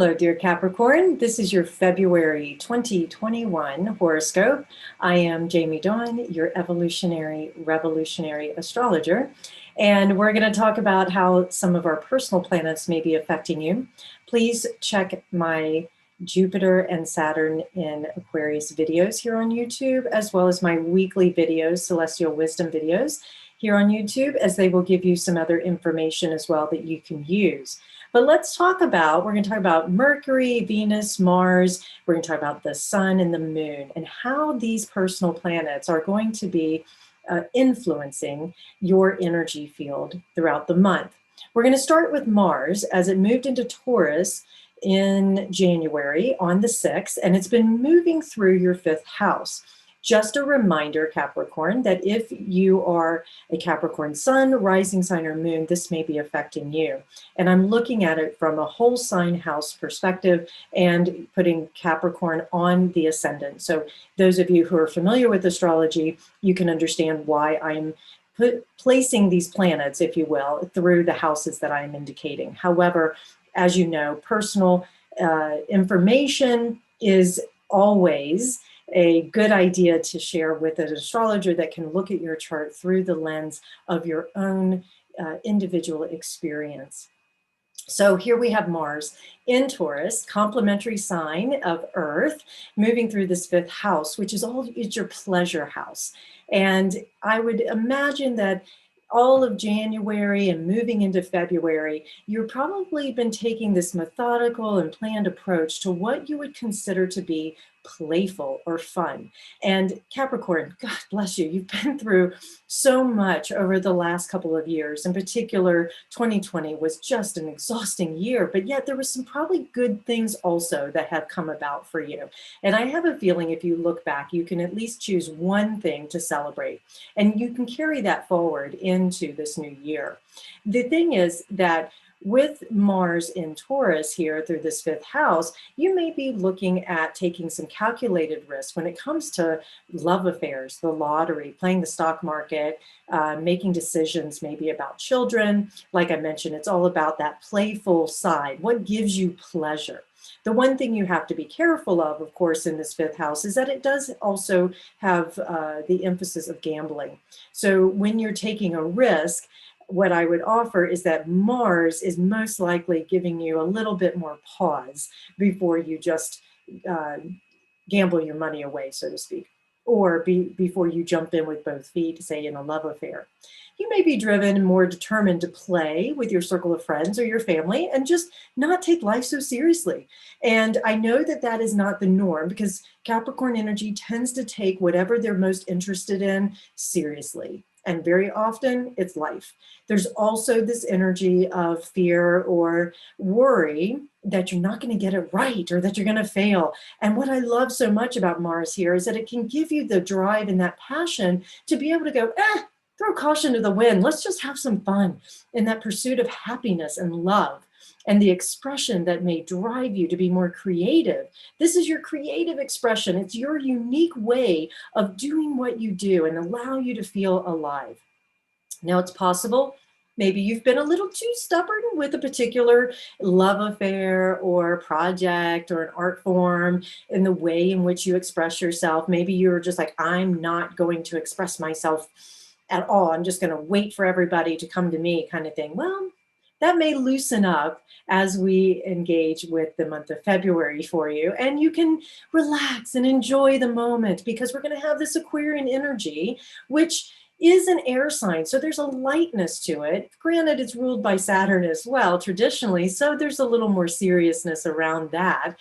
Hello, dear Capricorn. This is your February 2021 horoscope. I am Jamie Dawn, your evolutionary, revolutionary astrologer, and we're going to talk about how some of our personal planets may be affecting you. Please check my Jupiter and Saturn in Aquarius videos here on YouTube, as well as my weekly videos, Celestial Wisdom videos here on YouTube, as they will give you some other information as well that you can use. But let's we're going to talk about Mercury, Venus, Mars. We're going to talk about the sun and the moon and how these personal planets are going to be influencing your energy field throughout the month. We're going to start with Mars as it moved into Taurus in January on the 6th, and it's been moving through your 5th house. Just a reminder, Capricorn, that if you are a Capricorn sun, rising sign, or moon, this may be affecting you. And I'm looking at it from a whole sign house perspective and putting Capricorn on the ascendant. So those of you who are familiar with astrology, you can understand why I'm placing these planets, if you will, through the houses that I'm indicating. However, as you know, personal information is always a good idea to share with an astrologer that can look at your chart through the lens of your own individual experience. So here we have Mars in Taurus, complementary sign of Earth, moving through this 5th house, which is it's your pleasure house. And I would imagine that all of January and moving into February, you've probably been taking this methodical and planned approach to what you would consider to be playful or fun. And Capricorn, God bless you, you've been through so much over the last couple of years. In particular, 2020 was just an exhausting year, but yet there were some probably good things also that have come about for you. And I have a feeling if you look back, you can at least choose one thing to celebrate, and you can carry that forward into this new year. The thing is that with Mars in Taurus here through this 5th house, you may be looking at taking some calculated risk when it comes to love affairs, the lottery, playing the stock market, making decisions maybe about children. Like I mentioned, it's all about that playful side. What gives you pleasure? The one thing you have to be careful of course, in this 5th house is that it does also have the emphasis of gambling. So when you're taking a risk, what I would offer is that Mars is most likely giving you a little bit more pause before you just gamble your money away, so to speak, or before you jump in with both feet, say in a love affair. You may be driven and more determined to play with your circle of friends or your family and just not take life so seriously. And I know that that is not the norm because Capricorn energy tends to take whatever they're most interested in seriously. And very often it's life. There's also this energy of fear or worry that you're not going to get it right or that you're going to fail. And what I love so much about Mars here is that it can give you the drive and that passion to be able to go, throw caution to the wind. Let's just have some fun in that pursuit of happiness and love and the expression that may drive you to be more creative. This is your creative expression. It's your unique way of doing what you do and allow you to feel alive. Now, it's possible maybe you've been a little too stubborn with a particular love affair or project or an art form in the way in which you express yourself. Maybe you're just like, I'm not going to express myself at all. I'm just going to wait for everybody to come to me kind of thing. Well, that may loosen up as we engage with the month of February for you, and you can relax and enjoy the moment because we're going to have this Aquarian energy, which is an air sign. So there's a lightness to it. Granted, it's ruled by Saturn as well, traditionally, so there's a little more seriousness around that.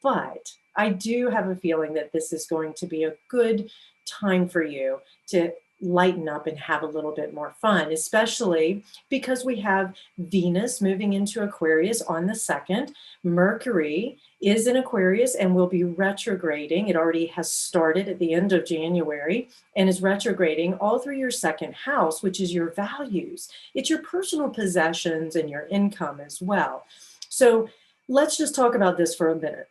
But I do have a feeling that this is going to be a good time for you to lighten up and have a little bit more fun, especially because we have Venus moving into Aquarius on the 2nd. Mercury is in Aquarius and will be retrograding. It already has started at the end of January and is retrograding all through your 2nd house, which is your values. It's your personal possessions and your income as well. So let's just talk about this for a minute.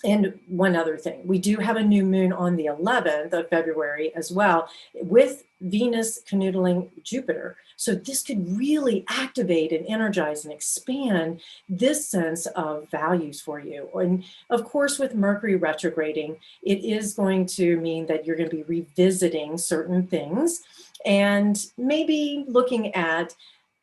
And one other thing, we do have a new moon on the 11th of February as well, with Venus canoodling Jupiter. So this could really activate and energize and expand this sense of values for you. And of course, with Mercury retrograding, it is going to mean that you're going to be revisiting certain things and maybe looking at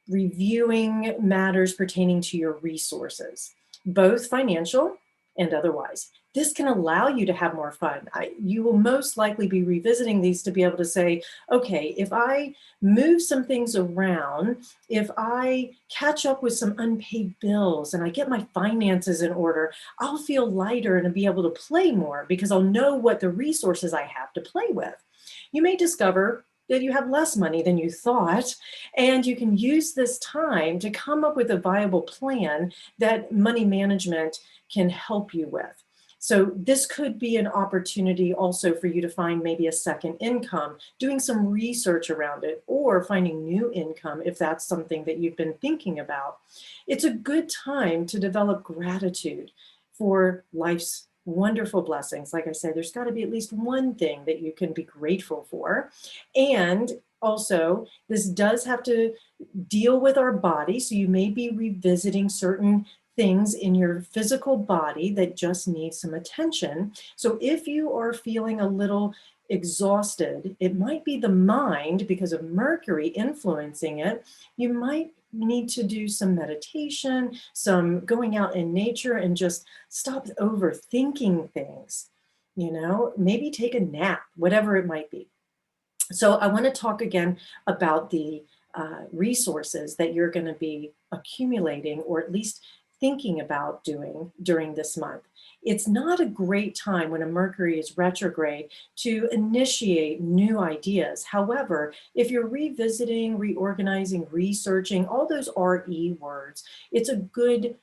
reviewing matters pertaining to your resources, both financial and otherwise. This can allow you to have more fun. You will most likely be revisiting these to be able to say, okay, if I move some things around, if I catch up with some unpaid bills and I get my finances in order, I'll feel lighter and be able to play more because I'll know what the resources I have to play with. You may discover that you have less money than you thought, and you can use this time to come up with a viable plan that money management can help you with. So this could be an opportunity also for you to find maybe a second income, doing some research around it, or finding new income if that's something that you've been thinking about. It's a good time to develop gratitude for life's wonderful blessings. Like I said, there's got to be at least one thing that you can be grateful for. And also, this does have to deal with our body. So you may be revisiting certain things in your physical body that just need some attention. So if you are feeling a little exhausted, it might be the mind because of Mercury influencing it. You might need to do some meditation, some going out in nature and just stop overthinking things, maybe take a nap, whatever it might be. So I want to talk again about the resources that you're going to be accumulating, or at least thinking about doing during this month. It's not a great time when a Mercury is retrograde to initiate new ideas. However, if you're revisiting, reorganizing, researching, all those RE words, it's a good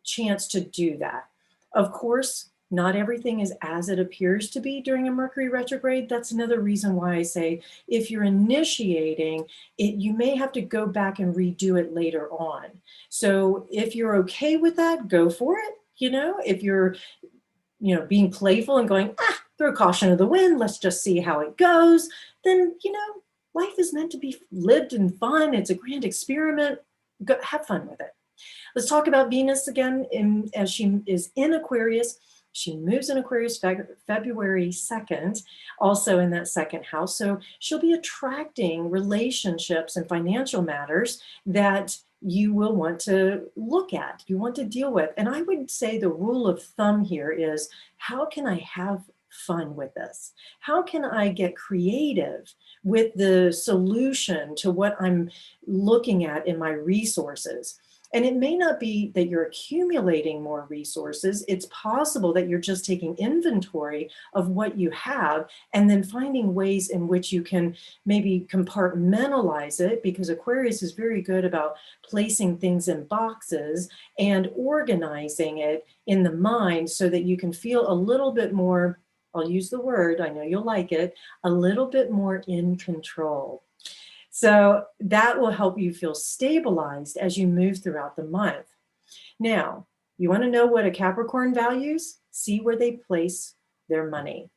chance to do that. Of course, not everything is as it appears to be during a Mercury retrograde. That's another reason why I say if you're initiating it, you may have to go back and redo it later on. So if you're okay with that, go for it. If you're, being playful and going, throw caution to the wind, let's just see how it goes, then, life is meant to be lived and fun. It's a grand experiment. Go, have fun with it. Let's talk about Venus again. As she is in Aquarius, she moves in Aquarius February 2nd, also in that second house. So she'll be attracting relationships and financial matters that you will want to look at, you want to deal with. And I would say the rule of thumb here is, how can I have fun with this? How can I get creative with the solution to what I'm looking at in my resources? And it may not be that you're accumulating more resources. It's possible that you're just taking inventory of what you have and then finding ways in which you can maybe compartmentalize it, because Aquarius is very good about placing things in boxes and organizing it in the mind so that you can feel a little bit more, I'll use the word, I know you'll like it, a little bit more in control. So that will help you feel stabilized as you move throughout the month. Now, you want to know what a Capricorn values? See where they place their money.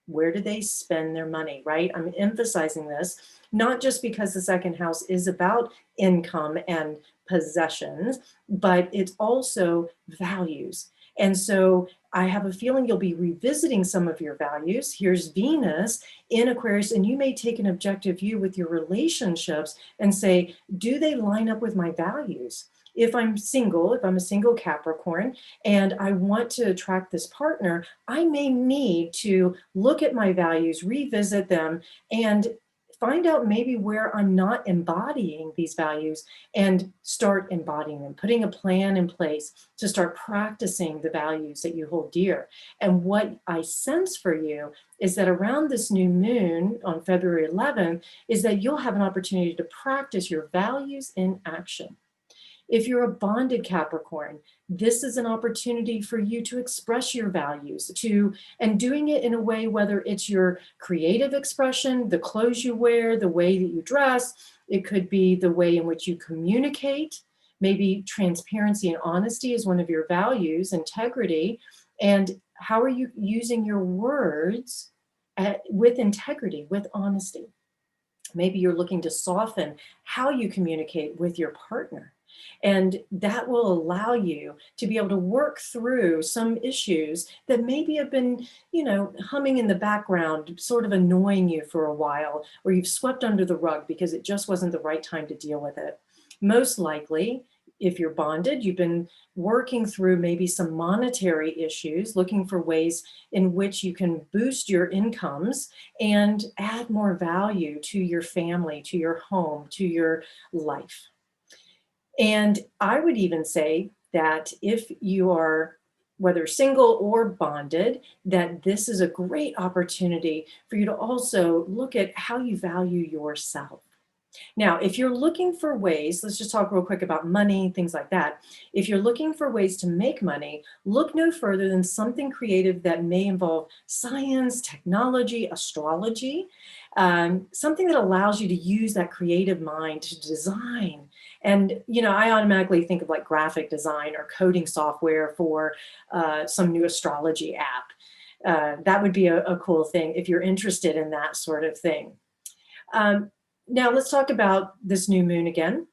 Where do they spend their money, right? I'm emphasizing this, not just because the second house is about income and possessions, but it's also values. And so I have a feeling you'll be revisiting some of your values. Here's Venus in Aquarius, and you may take an objective view with your relationships and say, do they line up with my values? If I'm single, if I'm a single Capricorn and I want to attract this partner, I may need to look at my values, revisit them, and find out maybe where I'm not embodying these values and start embodying them, putting a plan in place to start practicing the values that you hold dear. And what I sense for you is that around this new moon on February 11th is that you'll have an opportunity to practice your values in action. If you're a bonded Capricorn, this is an opportunity for you to express your values, and doing it in a way, whether it's your creative expression, the clothes you wear, the way that you dress, it could be the way in which you communicate. Maybe transparency and honesty is one of your values, integrity. And how are you using your words with integrity, with honesty? Maybe you're looking to soften how you communicate with your partner. And that will allow you to be able to work through some issues that maybe have been, humming in the background, sort of annoying you for a while, or you've swept under the rug because it just wasn't the right time to deal with it. Most likely, if you're bonded, you've been working through maybe some monetary issues, looking for ways in which you can boost your incomes and add more value to your family, to your home, to your life. And I would even say that if you are, whether single or bonded, that this is a great opportunity for you to also look at how you value yourself. Now, if you're looking for ways, let's just talk real quick about money, things like that. If you're looking for ways to make money, look no further than something creative that may involve science, technology, astrology, something that allows you to use that creative mind to design. And, I automatically think of like graphic design or coding software for some new astrology app. That would be a cool thing if you're interested in that sort of thing. Now let's talk about this new moon again.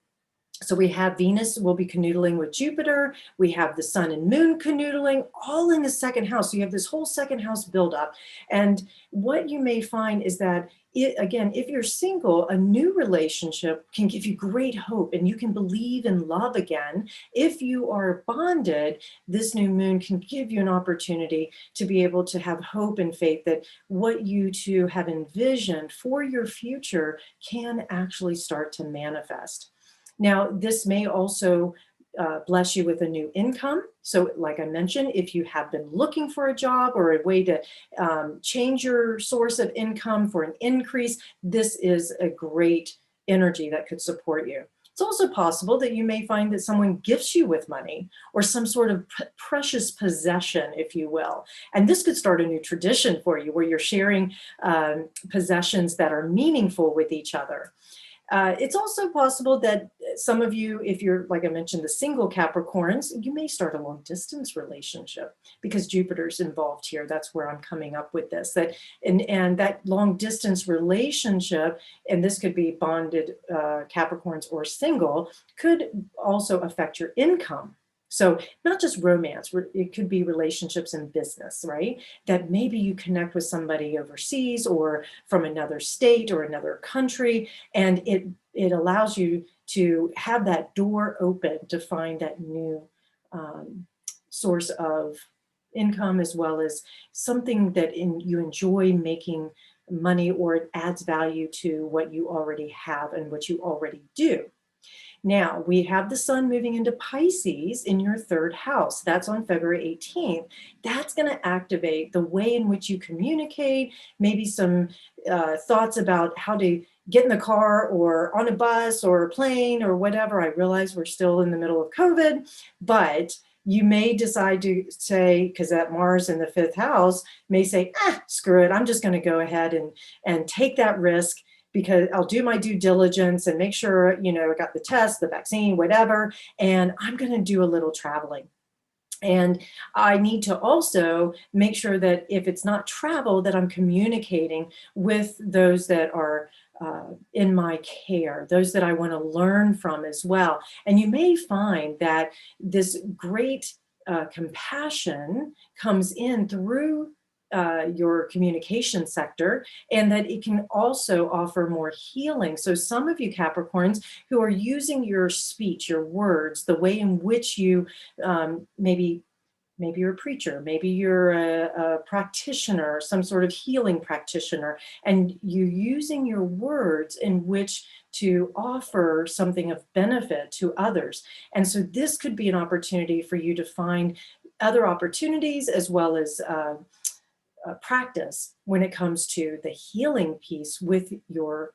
So we have Venus will be canoodling with Jupiter. We have the sun and moon canoodling all in the second house. So you have this whole second house buildup. And what you may find is that, again, if you're single, a new relationship can give you great hope and you can believe in love again. If you are bonded, this new moon can give you an opportunity to be able to have hope and faith that what you two have envisioned for your future can actually start to manifest. Now, this may also bless you with a new income. So like I mentioned, if you have been looking for a job or a way to change your source of income for an increase, this is a great energy that could support you. It's also possible that you may find that someone gifts you with money or some sort of precious possession, if you will. And this could start a new tradition for you where you're sharing possessions that are meaningful with each other. It's also possible that some of you, if you're, like I mentioned, the single Capricorns, you may start a long distance relationship because Jupiter's involved here. That's where I'm coming up with this. And that long distance relationship, and this could be bonded Capricorns or single, could also affect your income. So not just romance, it could be relationships in business, right? That maybe you connect with somebody overseas or from another state or another country, and it allows you to have that door open to find that new source of income, as well as something that you enjoy making money, or it adds value to what you already have and what you already do. Now, we have the sun moving into Pisces in your third house. That's on February 18th. That's going to activate the way in which you communicate, maybe some thoughts about how to get in the car or on a bus or a plane or whatever. I realize we're still in the middle of COVID, but you may decide to say, because that Mars in the fifth house may say, screw it, I'm just going to go ahead and take that risk, because I'll do my due diligence and make sure, I got the test, the vaccine, whatever, and I'm going to do a little traveling. And I need to also make sure that if it's not travel, that I'm communicating with those that are in my care, those that I want to learn from as well. And you may find that this great compassion comes in through your communication sector, and that it can also offer more healing. So some of you Capricorns who are using your speech, your words, the way in which you maybe you're a preacher, maybe you're a practitioner, some sort of healing practitioner, and you're using your words in which to offer something of benefit to others. And so this could be an opportunity for you to find other opportunities, as well as practice when it comes to the healing piece with your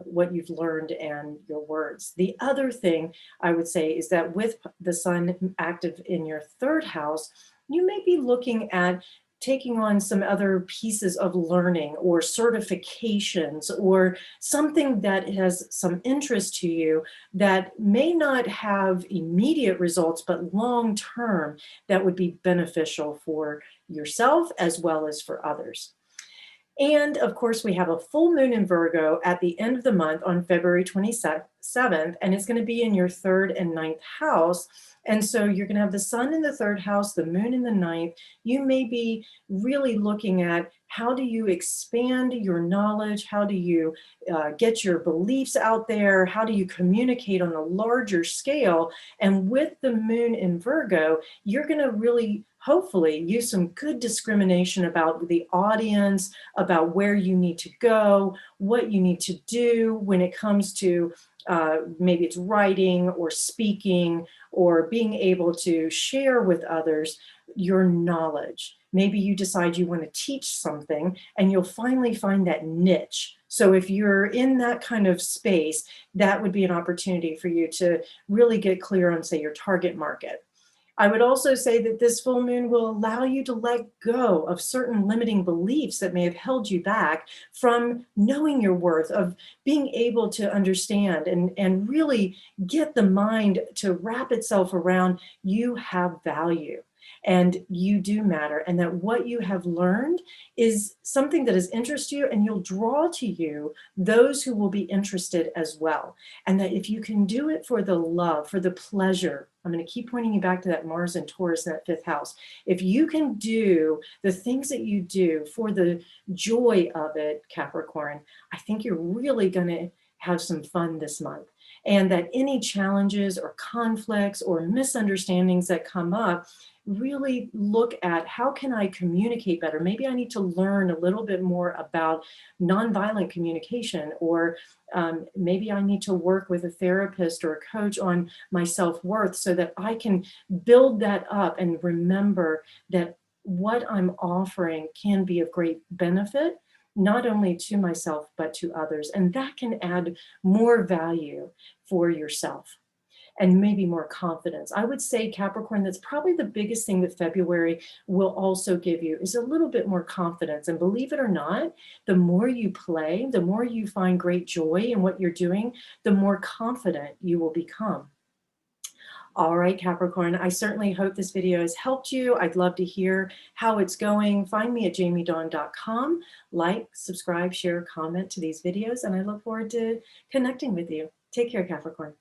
what you've learned and your words. The other thing I would say is that with the sun active in your third house, you may be looking at taking on some other pieces of learning or certifications or something that has some interest to you that may not have immediate results, but long term that would be beneficial for yourself as well as for others. And of course, we have a full moon in Virgo at the end of the month on February 27th, and it's going to be in your third and ninth house. And so you're going to have the sun in the third house, the moon in the ninth. You may be really looking at how do you expand your knowledge? How do you get your beliefs out there? How do you communicate on a larger scale? And with the moon in Virgo, you're going to really hopefully use some good discrimination about the audience, about where you need to go, what you need to do when it comes to maybe it's writing or speaking or being able to share with others your knowledge. Maybe you decide you want to teach something and you'll finally find that niche. So if you're in that kind of space, that would be an opportunity for you to really get clear on, say, your target market. I would also say that this full moon will allow you to let go of certain limiting beliefs that may have held you back from knowing your worth, of being able to understand and really get the mind to wrap itself around you have value and you do matter, and that what you have learned is something that has interested you, and you'll draw to you those who will be interested as well. And that if you can do it for the love, for the pleasure, I'm going to keep pointing you back to that Mars and Taurus in that fifth house. If you can do the things that you do for the joy of it, Capricorn, I think you're really going to have some fun this month. And that any challenges or conflicts or misunderstandings that come up, really look at how can I communicate better? Maybe I need to learn a little bit more about nonviolent communication, or maybe I need to work with a therapist or a coach on my self-worth so that I can build that up and remember that what I'm offering can be of great benefit, not only to myself, but to others. And that can add more value for yourself and maybe more confidence. I would say, Capricorn, that's probably the biggest thing that February will also give you is a little bit more confidence. And believe it or not, the more you play, the more you find great joy in what you're doing, the more confident you will become. All right, Capricorn, I certainly hope this video has helped you. I'd love to hear how it's going. Find me at jamiedawn.com. Like, subscribe, share, comment to these videos, and I look forward to connecting with you. Take care, Capricorn.